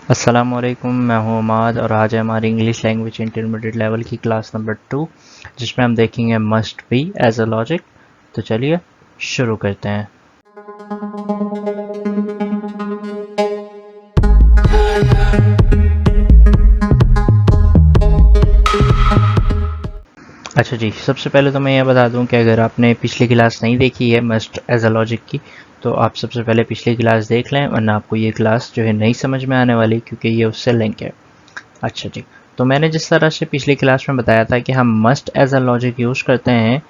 अस्सलामुअलैकुम, मैं हूं उमाद और आज है हमारी इंग्लिश लैंग्वेज इंटरमीडिएट लेवल की क्लास नंबर 2 जिसमें हम देखेंगे must be as a logic. तो चलिए शुरू करते हैं। अच्छा जी, सबसे पहले तो मैं ये बता दूं कि अगर आपने पिछली क्लास नहीं देखी है मस्ट एज अ लॉजिक की, तो आप सबसे पहले पिछली क्लास देख लें, वरना आपको ये क्लास जो है नहीं समझ में आने वाली, क्योंकि ये उससे लिंक है। अच्छा जी, तो मैंने जिस तरह से पिछली क्लास में बताया था कि हम must as a logic use करते हैं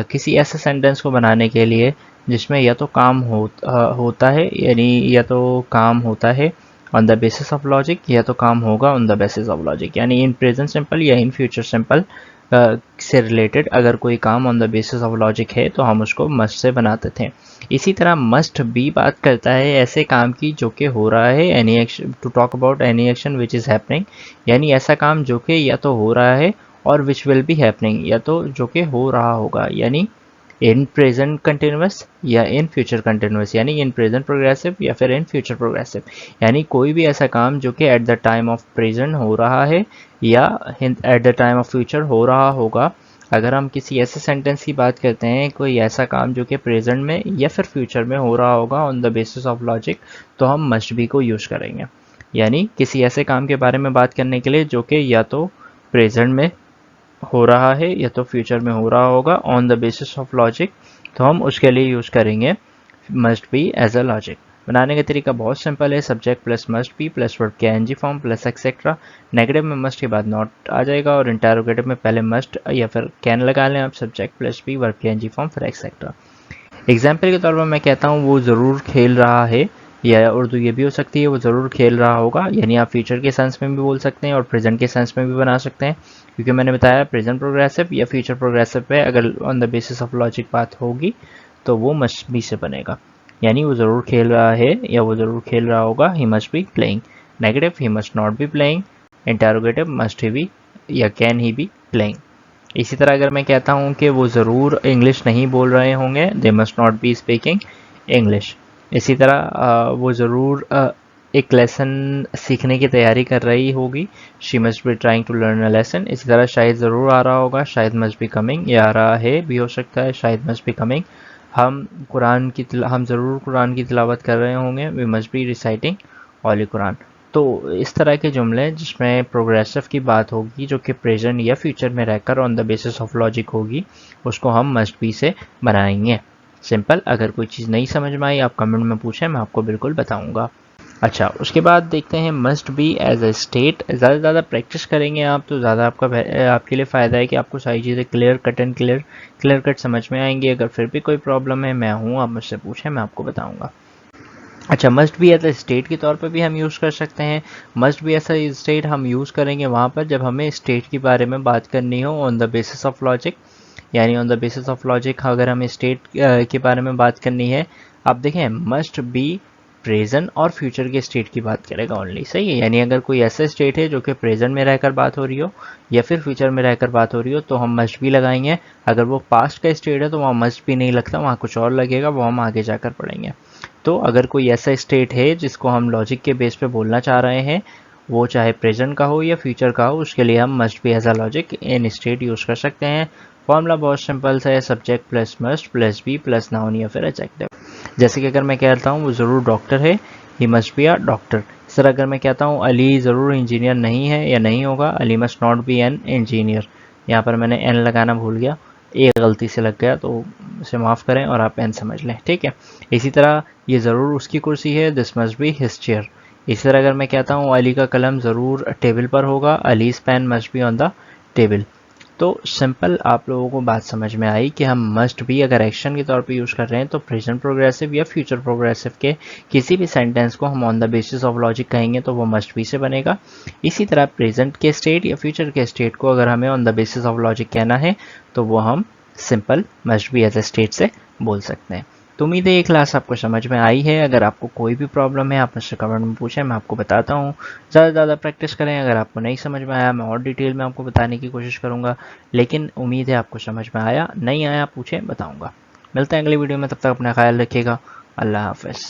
किसी ऐसे सेंटेंस को बनाने के लिए जिसमें या तो काम होता है, यानी या तो काम होता है on the basis of logic, या तो काम होगा on the basis of logic, यानी इन प्रेजेंट सिंपल या इन फ्यूचर सिंपल से रिलेटेड अगर कोई काम on the basis of logic है तो हम उसको मस्ट से बनाते थे। इसी तरह मस्ट बी बात करता है ऐसे काम की जो कि हो रहा है, any action, to talk about any action which is happening, यानी ऐसा काम जो कि या तो हो रहा है और विच विल बी हैपनिंग, या तो जो कि हो रहा होगा, यानी इन प्रेजेंट कंटिन्यूस या इन फ्यूचर कंटिन्यूस, यानी इन प्रेजेंट प्रोग्रेसिव या फिर इन फ्यूचर प्रोग्रेसिव, यानी कोई भी ऐसा काम जो कि at the time of present हो रहा है या at the time of future हो रहा होगा। अगर हम किसी ऐसे सेंटेंस की बात करते हैं, कोई ऐसा काम जो कि प्रेजेंट में या फिर फ्यूचर में हो रहा होगा on the basis of logic, तो हम मस्ट बी को यूज़ करेंगे। यानी किसी ऐसे काम के बारे में बात करने के लिए जो कि या तो प्रेजेंट में हो रहा है या तो फ्यूचर में हो रहा होगा on the basis of logic, तो हम उसके लिए यूज़ करेंगे must be as a logic. बनाने का तरीका बहुत सिंपल है, subject plus must be plus verb के ing form plus etcetera. Negative में मस्ट के बाद नॉट आ जाएगा और इंटरोगेटिव में पहले मस्ट या फिर कैन लगा लें आप, सब्जेक्ट प्लस बी वर्ब के एनजी फॉर्म फिर एक्सेट्रा। एग्जाम्पल के तौर पर मैं कहता हूँ वो ज़रूर खेल रहा है, या उर्दू ये भी हो सकती है वो ज़रूर खेल रहा होगा, यानी आप फ्यूचर के सेंस में भी बोल सकते हैं और प्रेजेंट के सेंस में भी बना सकते हैं, क्योंकि मैंने बताया प्रेजेंट प्रोग्रेसिव या फ्यूचर प्रोग्रेसिव पे अगर on the basis of logic बात होगी तो वो मस्ट बी से बनेगा। यानी वो ज़रूर खेल रहा है या वो ज़रूर खेल रहा होगा, he must be playing. Negative, he must not be playing. Interrogative, must he be या कैन ही बी प्लेइंग। इसी तरह अगर मैं कहता हूँ कि वो ज़रूर इंग्लिश नहीं बोल रहे होंगे, they must not be speaking English. इसी तरह वो ज़रूर एक लेसन सीखने की तैयारी कर रही होगी, she must be trying to learn a lesson. इसी तरह शायद ज़रूर आ रहा होगा, शायद मस्ट बी कमिंग, या आ रहा है भी हो सकता है, शायद मस्ट बी कमिंग। हम ज़रूर कुरान की तिलावत कर रहे होंगे, we must be reciting all Quran. तो इस तरह के जुमले जिसमें प्रोग्रेसिव की बात होगी जो कि प्रेजेंट या फ्यूचर में रहकर on the basis of logic होगी, उसको हम मस्ट बी से बनाएंगे। सिंपल। अगर कोई चीज़ नहीं समझ में आई आप कमेंट में पूछें, मैं आपको बिल्कुल बताऊंगा। अच्छा, उसके बाद देखते हैं must be as a state. ज़्यादा से ज़्यादा प्रैक्टिस करेंगे आप तो ज़्यादा आपके लिए फ़ायदा है कि आपको सारी चीज़ें clear cut and clear cut समझ में आएंगी। अगर फिर भी कोई प्रॉब्लम है, मैं हूँ, आप मुझसे पूछें, मैं आपको बताऊँगा। अच्छा, must be as a state के तौर पर भी हम यूज़ कर सकते हैं। Must be as a state हम यूज़ करेंगे वहाँ पर जब हमें स्टेट के बारे में बात करनी हो on the basis of logic, यानी on the basis of logic अगर हमें स्टेट के बारे में बात करनी है। आप देखें, मस्ट बी प्रेजेंट और फ्यूचर के स्टेट की बात करेगा ओनली, सही है। यानी अगर कोई ऐसा स्टेट है जो कि प्रेजेंट में रहकर बात हो रही हो या फिर फ्यूचर में रहकर बात हो रही हो तो हम मस्ट बी लगाएंगे। अगर वो पास्ट का स्टेट है तो वहाँ मस्ट बी नहीं लगता, वहाँ कुछ और लगेगा, वो हम आगे जाकर पढ़ेंगे। तो अगर कोई ऐसा स्टेट है जिसको हम लॉजिक के बेस पे बोलना चाह रहे हैं, वो चाहे प्रेजेंट का हो या फ्यूचर का हो, उसके लिए हम must be as a logic in state use कर सकते हैं। फॉर्मूला बहुत सिंपल सा है, subject plus must plus be plus noun या फिर एडजेक्टिव। जैसे कि अगर मैं कहता हूँ वो ज़रूर डॉक्टर है, ही must be a doctor. Sir अगर मैं कहता हूँ अली ज़रूर इंजीनियर नहीं है या नहीं होगा, Ali must not B an engineer. यहाँ पर मैंने एन लगाना भूल गया, एक गलती से लग गया, तो उसे माफ़ करें और आप एन समझ लें, ठीक है। इसी तरह ये ज़रूर उसकी कुर्सी है, this must be his chair. इसी तरह अगर मैं कहता हूँ अली का कलम ज़रूर टेबल पर होगा, अलीज pen must be on the table. तो सिंपल आप लोगों को बात समझ में आई कि हम मस्ट भी अगर एक्शन के तौर पे यूज़ कर रहे हैं तो प्रेजेंट प्रोग्रेसिव या फ्यूचर प्रोग्रेसिव के किसी भी सेंटेंस को हम on the basis of logic कहेंगे तो वो मस्ट बी से बनेगा। इसी तरह प्रेजेंट के स्टेट या फ्यूचर के स्टेट को अगर हमें on the basis of logic कहना है तो वो हम simple must be as a state से बोल सकते हैं। तो उम्मीद है ये क्लास आपको समझ में आई है। अगर आपको कोई भी प्रॉब्लम है आप मुझसे कमेंट में पूछें, मैं आपको बताता हूँ। ज़्यादा से ज़्यादा प्रैक्टिस करें, अगर आपको नहीं समझ में आया मैं और डिटेल में आपको बताने की कोशिश करूँगा, लेकिन उम्मीद है आपको समझ में आया। नहीं आया पूछें, बताऊँगा। मिलते हैं अगली वीडियो में, तब तक अपना ख्याल रखिएगा। अल्लाह हाफ़िज़।